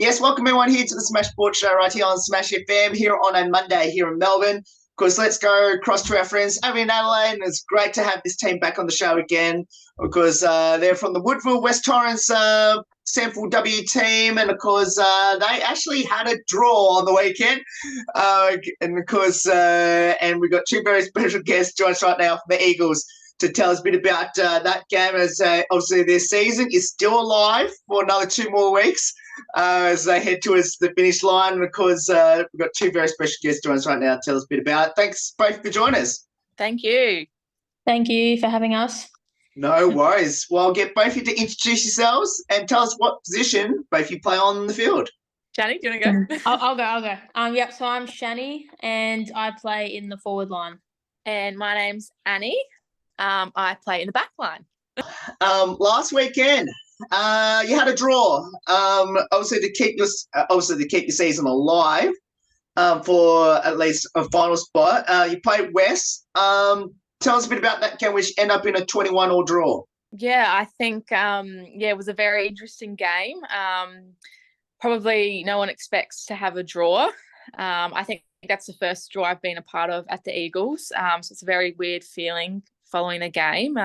Yes, welcome everyone here to the Smash Sports Show right here on Smash FM here on a Monday here in Melbourne. Of course, let's go across to our friends over in Adelaide, and it's great to have this team back on the show again because they're from the Woodville West Torrens SANFLW team, and of course they actually had a draw on the weekend, and of course and we've got two very special guests joining us right now from the Eagles to tell us a bit about that game, as obviously their season is still alive for another 2 more weeks as they head towards the finish line. And of course, we've got two very special guests joining us right now to tell us a bit about it. Thanks both for joining us. Thank you. Thank you for having us. No worries. Well, I'll get both of you to introduce yourselves and tell us what position both of you play on the field. Shani, do you want to go? I'll go. Yep, so I'm Shani and I play in the forward line. And my name's Annie. I play in the back line. Last weekend, you had a draw. Obviously to keep your season alive, for at least a final spot. You played West. Tell us a bit about that game, which ended up in a 21-all draw. Yeah, I think it was a very interesting game. Probably no one expects to have a draw. I think that's the first draw I've been a part of at the Eagles. So it's a very weird feeling following a game.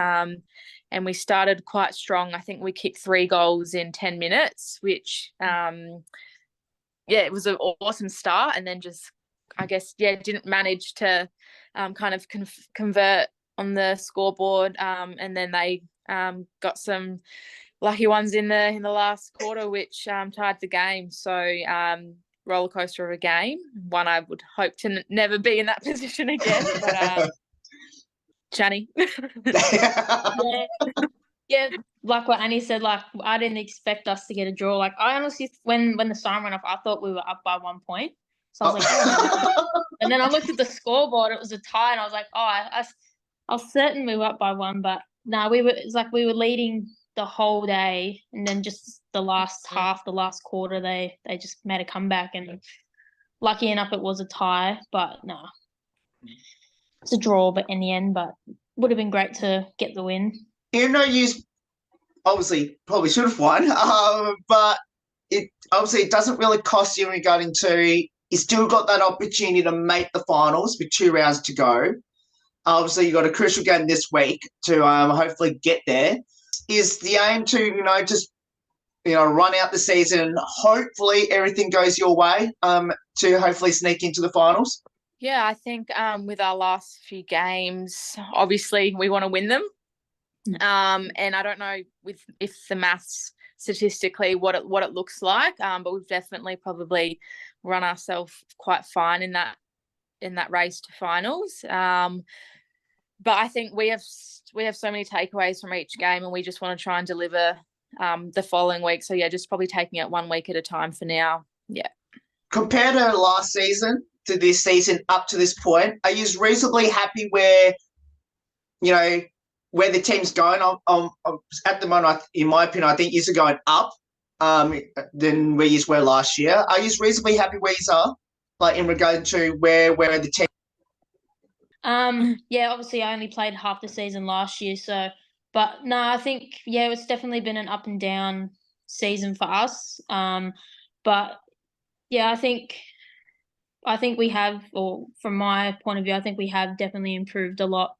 And we started quite strong. I think we kicked 3 goals in 10 minutes, which, it was an awesome start. And then just, I guess, didn't manage to kind of convert on the scoreboard. And then they got some lucky ones in the last quarter, which tied the game. So roller coaster of a game. One I would hope to never be in that position again. But Shani. Yeah, like what Annie said, like I didn't expect us to get a draw. Like I honestly, when the siren went off, I thought we were up by 1 point. So I was like, oh. And then I looked at the scoreboard, it was a tie, and I was like, oh, I was certain we were up by 1, but no, it's like we were leading the whole day, and then just the last half, the last quarter, they just made a comeback, and lucky enough it was a tie, but no. It's a draw, but in the end, but would have been great to get the win. You know, you obviously probably should have won, but it doesn't really cost you regarding to you still got that opportunity to make the finals with 2 rounds to go. Obviously, you got a crucial game this week to hopefully get there. Is the aim to just run out the season? Hopefully, everything goes your way to hopefully sneak into the finals. Yeah, I think with our last few games, obviously we want to win them. And I don't know if the maths statistically what it looks like, but we've definitely probably run ourselves quite fine in that race to finals. But I think we have so many takeaways from each game, and we just want to try and deliver the following week. So yeah, just probably taking it 1 week at a time for now. Yeah. Compared to last season to this season up to this point, are you reasonably happy where the team's going? At the moment, in my opinion, I think you're going up than where you were last year. Are you reasonably happy where you are, like in regard to where the team? Yeah, obviously I only played half the season last year, but no, I think it's definitely been an up and down season for us. But yeah, I think we have, or from my point of view, I think we have definitely improved a lot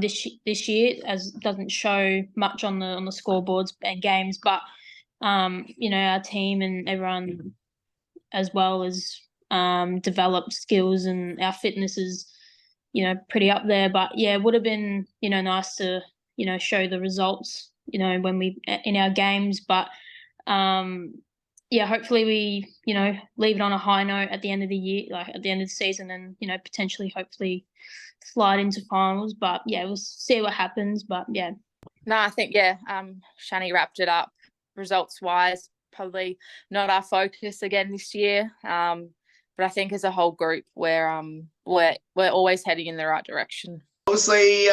this year, as it doesn't show much on the scoreboards and games, but our team and everyone as well as developed skills, and our fitness is pretty up there. But yeah, it would have been nice to show the results when we in our games, but hopefully we leave it on a high note at the end of the year, like at the end of the season, and potentially hopefully slide into finals. But yeah, we'll see what happens. But yeah, no, I think Shani wrapped it up. Results wise, probably not our focus again this year, but I think as a whole group we're always heading in the right direction. Obviously,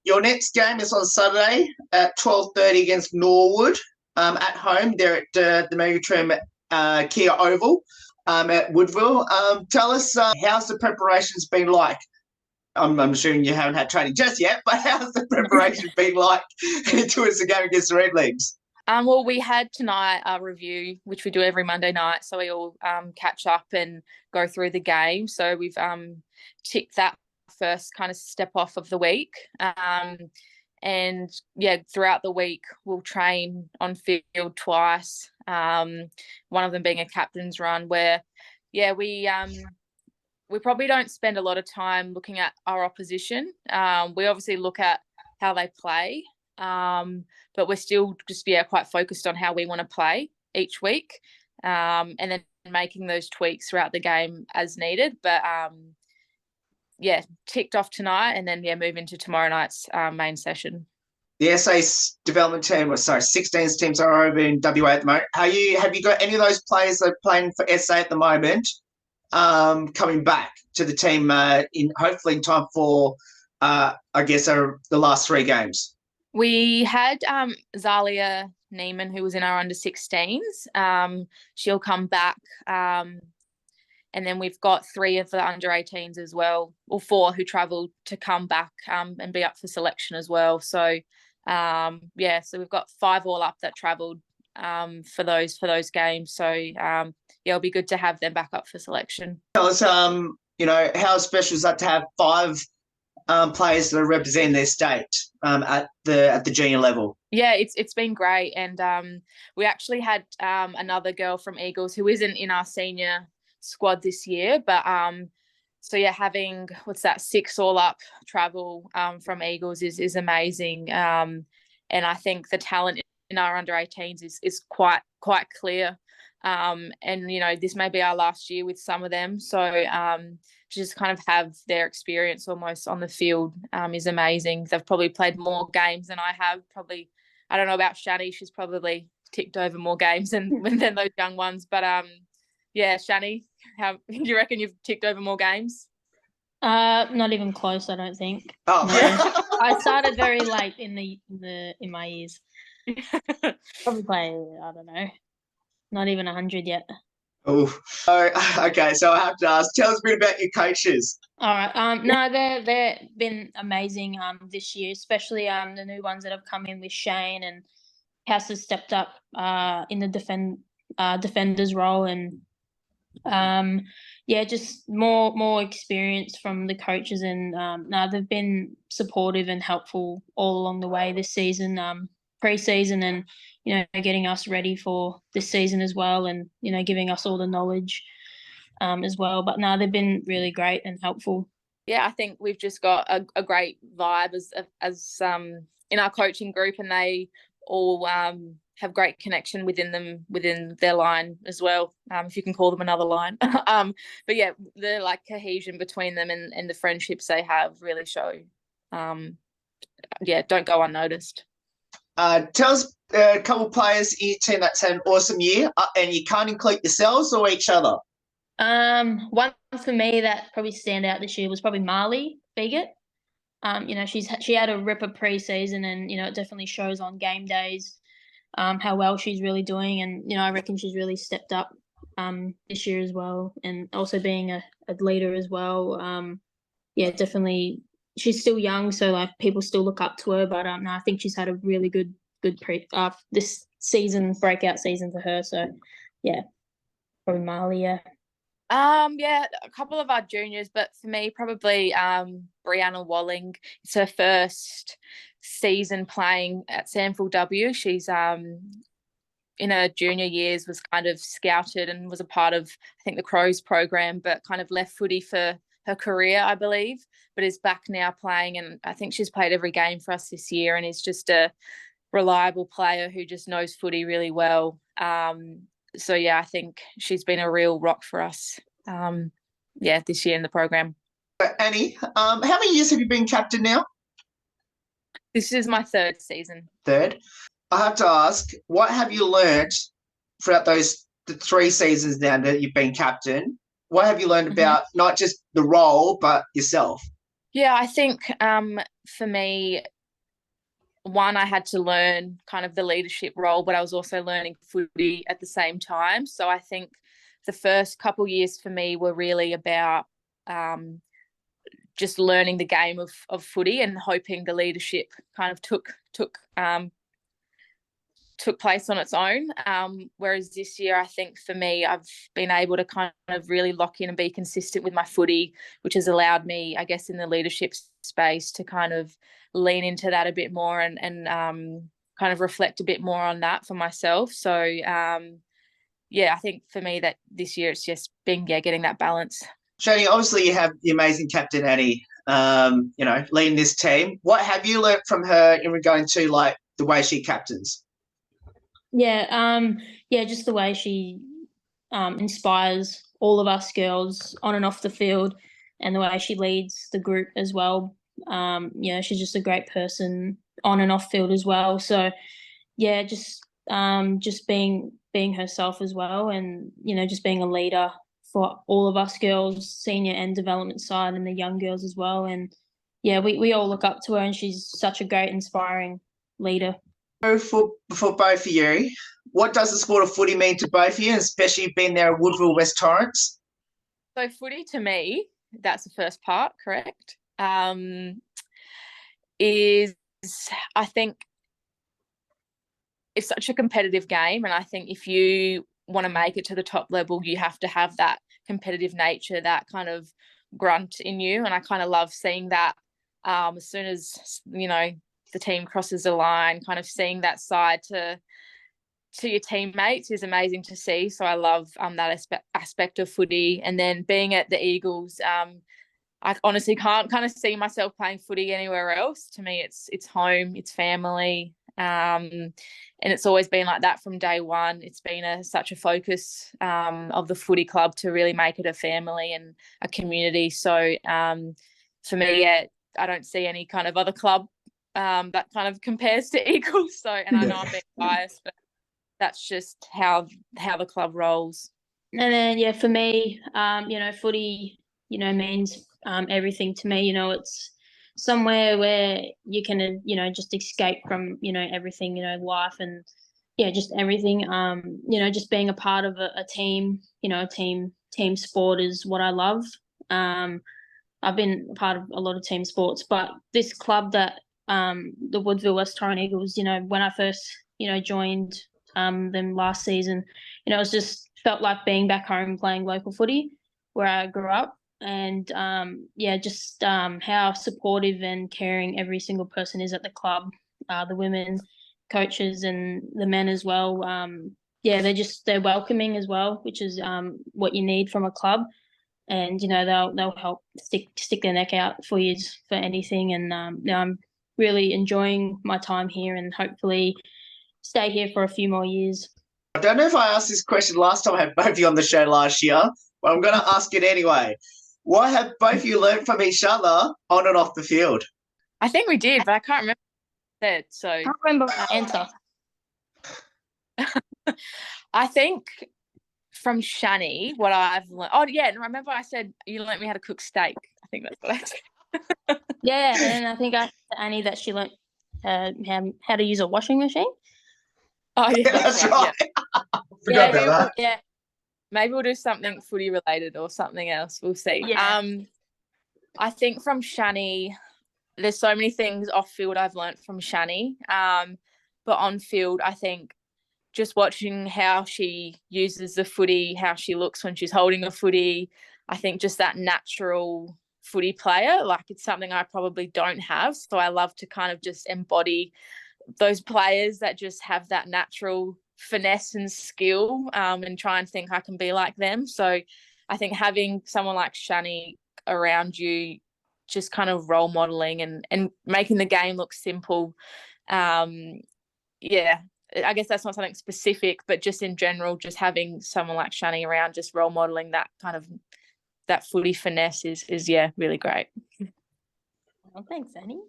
your next game is on Saturday at 12:30 against Norwood at home. They're at the Megatron Kia Oval at Woodville. Tell us, how's the preparations been like? I'm assuming you haven't had training just yet, but how's the preparation been like towards the game against the Red Leagues? Well, we had tonight a review, which we do every Monday night. So we all catch up and go through the game. So we've ticked that first kind of step off of the week. And yeah, throughout the week, we'll train on field twice. One of them being a captain's run where, yeah, we probably don't spend a lot of time looking at our opposition. We obviously look at how they play, but we're still just quite focused on how we want to play each week, and then making those tweaks throughout the game as needed. But ticked off tonight, and then move into tomorrow night's main session. The SA's development team, 16s teams are over in WA at the moment. Have you got any of those players that are playing for SA at the moment coming back to the team hopefully in time for the last 3 games? We had Zalia Neiman, who was in our under 16s. She'll come back. And then we've got 3 of the under 18s as well, or 4 who travelled to come back and be up for selection as well. So, so we've got 5 all up that travelled for those games. So, it'll be good to have them back up for selection. Tell us, how special is that to have 5 players that are representing their state at the junior level? Yeah, it's been great, and we actually had another girl from Eagles who isn't in our senior squad this year, but having 6 all up travel from Eagles is amazing, and I think the talent in our under 18s is quite clear, and this may be our last year with some of them, so just kind of have their experience almost on the field is amazing. They've probably played more games than I have. Probably, I don't know about Shani, she's probably ticked over more games than those young ones, but Shani, how do you reckon you've ticked over more games? Not even close, I don't think. Oh, no. I started very late in my years. Probably play, I don't know, not even 100 yet. Oh, okay. So I have to ask. Tell us a bit about your coaches. All right. No, they've been amazing this year, especially the new ones that have come in with Shane, and Cass has stepped up in the defender's role, and just more experience from the coaches, and they've been supportive and helpful all along the way this season, pre-season, and getting us ready for this season as well, and giving us all the knowledge as well. But they've been really great and helpful. Yeah, I think we've just got a great vibe as in our coaching group, and they all have great connection within their line as well, if you can call them another line. But yeah, the cohesion between them and the friendships they have really show. Don't go unnoticed. Tell us a couple of players in your team that's had an awesome year, and you can't include yourselves or each other. One for me that probably stand out this year was probably Marley Bigot. She had a ripper pre-season, and it definitely shows on game days how well she's really doing, and I reckon she's really stepped up this year as well, and also being a leader as well. Definitely. She's still young, so people still look up to her. But I think she's had a really good this season, breakout season for her. So probably Marley. Yeah. A couple of our juniors, but for me, probably Brianna Walling. It's her first season playing at SANFLW. She's in her junior years was kind of scouted and was a part of, I think, the Crows program, but kind of left footy for her career, I believe, but is back now playing, and I think she's played every game for us this year, and is just a reliable player who just knows footy really well. I think she's been a real rock for us this year in the program. Annie, how many years have you been captain now? This is my 3rd season. 3rd. I have to ask, what have you learned throughout the 3 seasons now that you've been captain? What have you learned about not just the role, but yourself? Yeah, I think for me, one, I had to learn kind of the leadership role, but I was also learning footy at the same time. So I think the first couple of years for me were really about just learning the game of footy, and hoping the leadership kind of took took place on its own. Whereas this year, I think for me, I've been able to kind of really lock in and be consistent with my footy, which has allowed me, I guess, in the leadership space to kind of lean into that a bit more and kind of reflect a bit more on that for myself. So, yeah, I think for me that this year it's just been, getting that balance. Shani, obviously you have the amazing captain Annie, leading this team. What have you learnt from her in regard to like the way she captains? Just the way she inspires all of us girls on and off the field, and the way she leads the group as well. She's just a great person on and off field as well. So, yeah, just being herself as well, and just being a leader for all of us girls, senior and development side, and the young girls as well. And yeah, we all look up to her, and she's such a great, inspiring leader. For both of you, what does the sport of footy mean to both of you, especially being there at Woodville, West Torrens? So footy to me, that's the first part, correct? Is I think it's such a competitive game, and I think if you want to make it to the top level, you have to have that competitive nature, that kind of grunt in you, and I kind of love seeing that. As soon as the team crosses the line, kind of seeing that side to your teammates is amazing to see. So I love that aspect of footy. And then being at the Eagles, I honestly can't kind of see myself playing footy anywhere else. To me, it's home, it's family, and it's always been like that from day one. It's been such a focus of the footy club to really make it a family and a community. So for me, yeah, I don't see any kind of other club that kind of compares to Eagles. So, and I know I'm being biased, but that's just how the club rolls. And then, yeah, for me, footy, means everything to me. It's somewhere where you can, just escape from, everything, life and, just everything. Just being a part of a team, team sport is what I love. I've been a part of a lot of team sports, but this club that the Woodville West Torrens Eagles, when I first, joined them last season, it was just felt like being back home playing local footy where I grew up. And how supportive and caring every single person is at the club, the women coaches and the men as well. They're welcoming as well, which is what you need from a club. And they'll help stick their neck out for you for anything. And I'm really enjoying my time here, and hopefully stay here for a few more years. I don't know if I asked this question last time I had both of you on the show last year, but I'm going to ask it anyway. What have both of you learned from each other on and off the field? I think we did, but I can't remember what I said. So I can't remember my answer. I think from Shani, what I've learned. Oh yeah, and remember I said you learnt me how to cook steak. I think that's what I said. Yeah, and I think I said to Annie that she learnt how to use a washing machine. Oh yeah, that's right. Yeah. Forgot about that. Yeah, maybe we'll do something footy related or something else. We'll see. Yeah. I think from Shani, there's so many things off field I've learnt from Shani, but on field, I think just watching how she uses the footy, how she looks when she's holding a footy, I think just that natural footy player, like it's something I probably don't have. So I love to kind of just embody those players that just have that natural finesse and skill, and try and think I can be like them. So I think having someone like Shani around you, just kind of role modeling and making the game look simple. I guess that's not something specific, but just in general, just having someone like Shani around, just role modeling that kind of that footy finesse is really great. Well, thanks, Annie.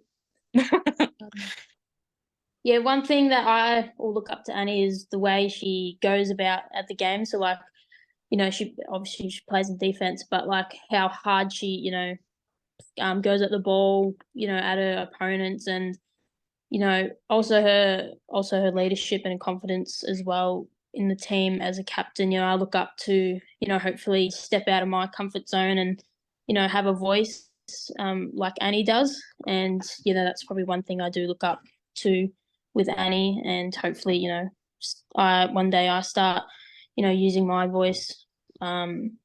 Yeah, one thing that I will look up to Annie is the way she goes about at the game. So, like, she plays in defense, but like how hard she, goes at the ball, at her opponents, and also her leadership and confidence as well in the team as a captain. I look up to, hopefully step out of my comfort zone and, have a voice like Annie does. And, that's probably one thing I do look up to with Annie, and hopefully, one day I start, using my voice, being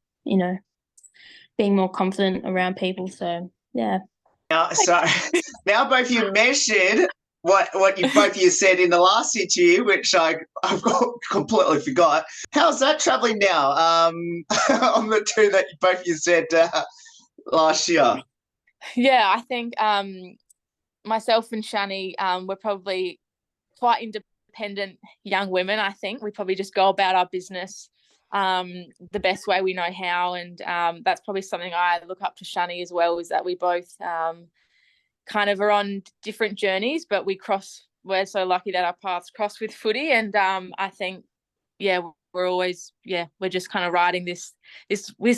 more confident around people. So, yeah. Now both of you mentioned what you both of you said in the last interview, which I've completely forgot. How's that travelling now? On the two that both of you said last year. Yeah, I think myself and Shani, we're probably quite independent young women. I think we probably just go about our business the best way we know how, and that's probably something I look up to Shani as well, is that we both kind of are on different journeys, but we're so lucky that our paths cross with footy, and I think we're always we're just kind of riding this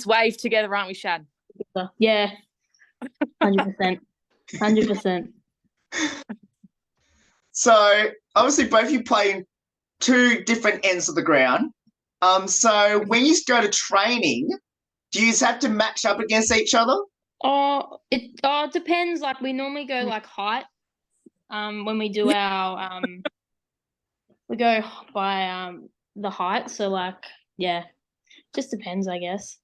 wave together, aren't we, Shad? Yeah, 100%. 100%. So obviously both of you play in two different ends of the ground. So when you go to training, do you have to match up against each other? It depends. Like, we normally go like height. When we do our we go by the height. So like, just depends, I guess.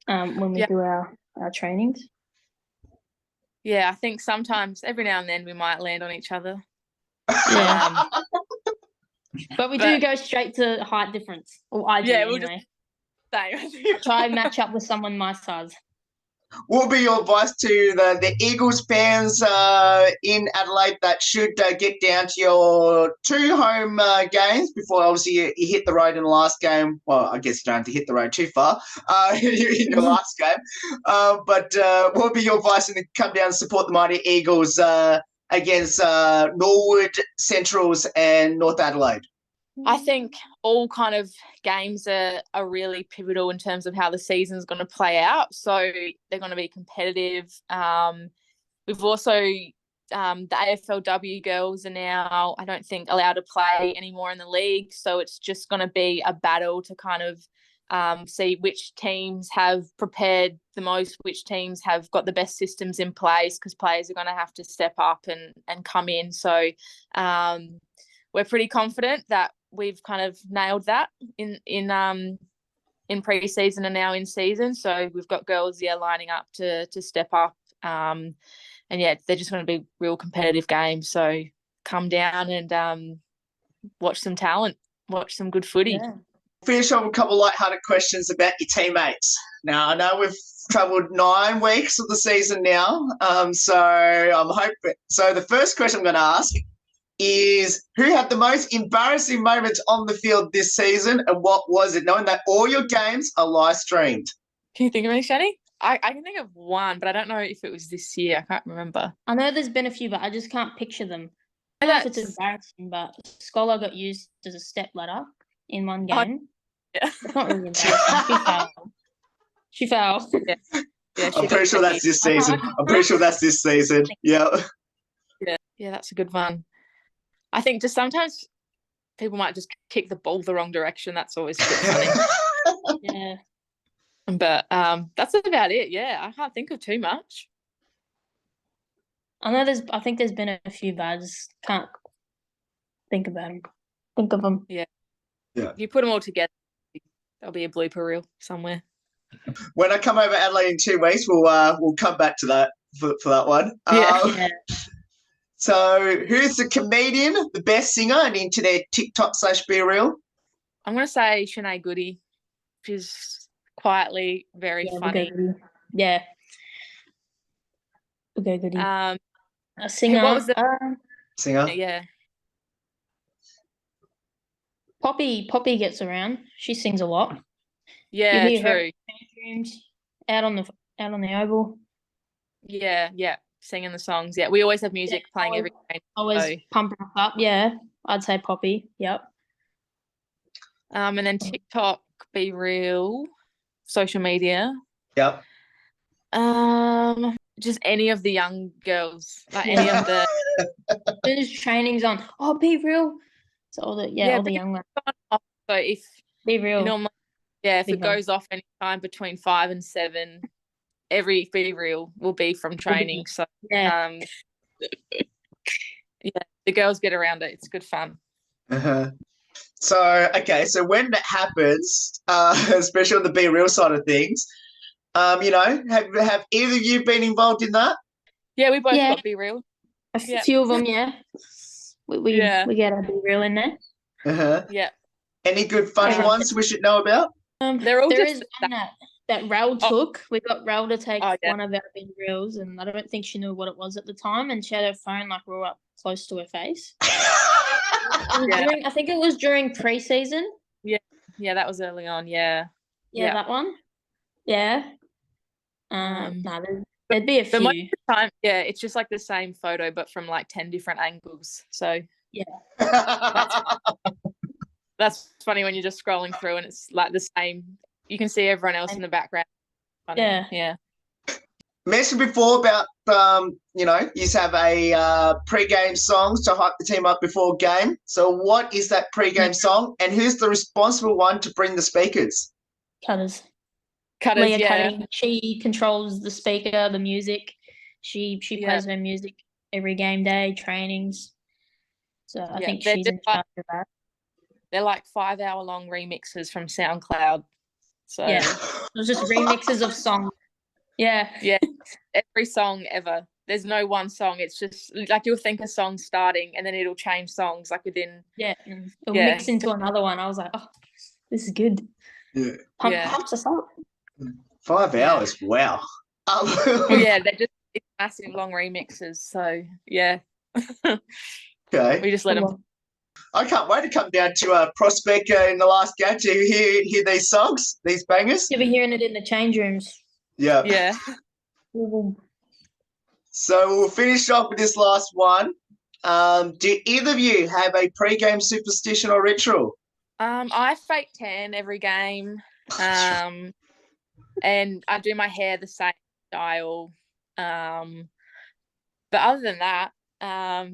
When we do our trainings. Yeah, I think sometimes, every now and then, we might land on each other. Yeah. But we do go straight to height difference. Or I do, anyway. Try and match up with someone my size. What would be your advice to the Eagles fans in Adelaide that should get down to your two home games before obviously you hit the road in the last game? Well, I guess you don't have to hit the road too far in your last game. But what would be your advice to come down and support the mighty Eagles against Norwood, Centrals and North Adelaide? I think all kind of games are really pivotal in terms of how the season's going to play out. So they're going to be competitive. We've also, the AFLW girls are now, I don't think, allowed to play anymore in the league. So it's just going to be a battle to kind of see which teams have prepared the most, which teams have got the best systems in place, because players are going to have to step up and come in. So we're pretty confident that we've kind of nailed that in pre-season and now in season. So we've got girls lining up to step up, and they're just going to be real competitive games. So come down and watch some talent, watch some good footy. Yeah. Finish off with a couple of lighthearted questions about your teammates. Now I know we've travelled 9 weeks of the season now, so I'm hoping. So the first question I'm going to ask is, who had the most embarrassing moments on the field this season, and what was it, knowing that all your games are live streamed? Can you think of any, Shani? I can think of one, but I don't know if it was this year. I can't remember. I know there's been a few, but I just can't picture them. I don't know if it's embarrassing, but Scholar got used as a step ladder in one game. Yeah. It's not really embarrassing. She fell. Yeah, I'm pretty sure that's this season. Yeah. Yeah, that's a good one. I think just sometimes people might just kick the ball the wrong direction. That's always a bit funny. Yeah. But that's about it. Yeah, I can't think of too much. I know I think there's been a few, but I just can't think about them. Think of them. Yeah. If you put them all together, there'll be a blooper reel somewhere. When I come over Adelaide in 2 weeks, we'll come back to that for that one. Yeah. So who's the comedian, the best singer, and into their TikTok/Be Real? I'm going to say Shanae Goody. She's quietly very funny. Yeah. Okay, Goody. A singer. What was the singer? Yeah. Poppy gets around. She sings a lot. Yeah, true. Out on the oval. Yeah. Singing the songs. Yeah, we always have music playing every game. Always pumping us up. Yeah, I'd say Poppy. Yep. And then TikTok, Be Real, social media. Yep. Just any of the young girls, like any of the. There's trainings on. Oh, Be Real. So all the young ones. So if Be Real. If it goes off anytime between 5 and 7. Every Be Real will be from training. So Yeah, the girls get around it. It's good fun. Uh-huh. So, okay, so when that happens, especially on the Be Real side of things, have either of you been involved in that? Yeah, we both Yeah. got Be Real. A Yeah. few of them, yeah. We get a Be Real in there. Uh-huh. Yeah. Any good funny Everyone- ones we should know about? They're all There just is one that Raul took. We got Raul to take Oh, yeah. one of our Be Reals, and I don't think she knew what it was at the time, and she had her phone like real up close to her face. I think it was during pre-season. Yeah, that was early on. Yeah. Yeah, that one. Yeah. There'd be a But most few. of the time, yeah, it's just like the same photo, but from like 10 different angles. So that's funny when you're just scrolling through and it's like the same. You can see everyone else in the background. Funny. Yeah. Mentioned before about you used to have a pre-game songs to hype the team up before game. So what is that pre-game song, and who's the responsible one to bring the speakers? Cutters, Cutters, Leah yeah. Cutting. She controls the speaker, the music. She plays her music every game day, trainings. So I think she's in charge of that. They're like 5-hour long remixes from SoundCloud. So yeah, it was just remixes of songs. Yeah. Yeah. Every song ever. There's no one song. It's just like you'll think a song's starting and then it'll change songs like within. Yeah. It'll mix into another one. I was like, oh, this is good. Yeah. Pumps us up. 5 hours. Wow. Well, yeah, they're just massive long remixes. So yeah. Okay. We just let them. I can't wait to come down to Prospect in the last game to hear these songs, these bangers. You'll be hearing it in the change rooms. Yeah. Yeah. So we'll finish off with this last one. Do either of you have a pre-game superstition or ritual? I fake tan every game. And I do my hair the same style. But other than that, I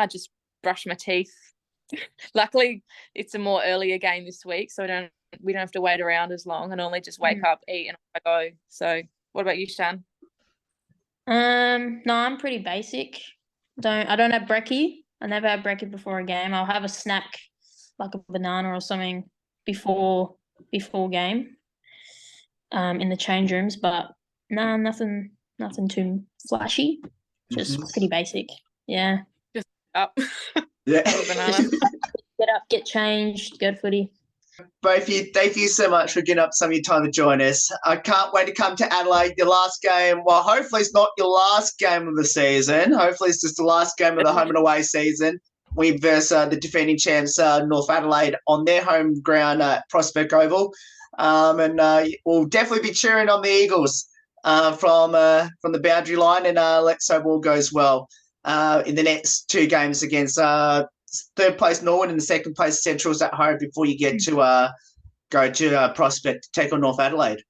just brush my teeth. Luckily, it's a more earlier game this week, so we don't have to wait around as long. I normally just wake up, eat, and I go. So, what about you, Shan? No, I'm pretty basic. I don't have brekkie. I never have brekkie before a game. I'll have a snack like a banana or something before game. In the change rooms, but no, nothing too flashy. Just pretty basic. Yeah. Just up. Yeah. Banana. Get up, get changed, go to footy. Both of you, thank you so much for getting up some of your time to join us. I can't wait to come to Adelaide, your last game. Well, hopefully it's not your last game of the season. Hopefully it's just the last game of the home and away season. We verse the defending champs, North Adelaide, on their home ground at Prospect Oval. And we'll definitely be cheering on the Eagles from the boundary line, and let's hope all goes well in the next two games against third place Norwood and the second place Centrals at home before you get to go to Prospect to take on North Adelaide.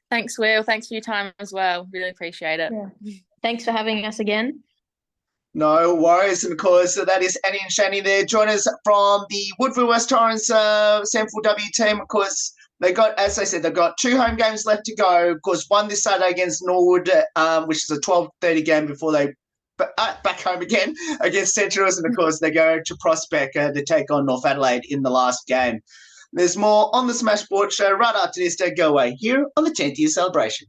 Thanks, Will. Thanks for your time as well. Really appreciate it. Yeah. Thanks for having us again. No worries, and of course that is Annie and Shani there. Join us from the Woodville West Torrens SANFLW team. Of course, as I said, they've got 2 home games left to go. Of course, one this Saturday against Norwood, which is a 12:30 game before they back home again against Centrals, and of course they go to Prospect to take on North Adelaide in the last game. There's more on the Smash Sports Show right after this. Go away here on the 10th year celebration.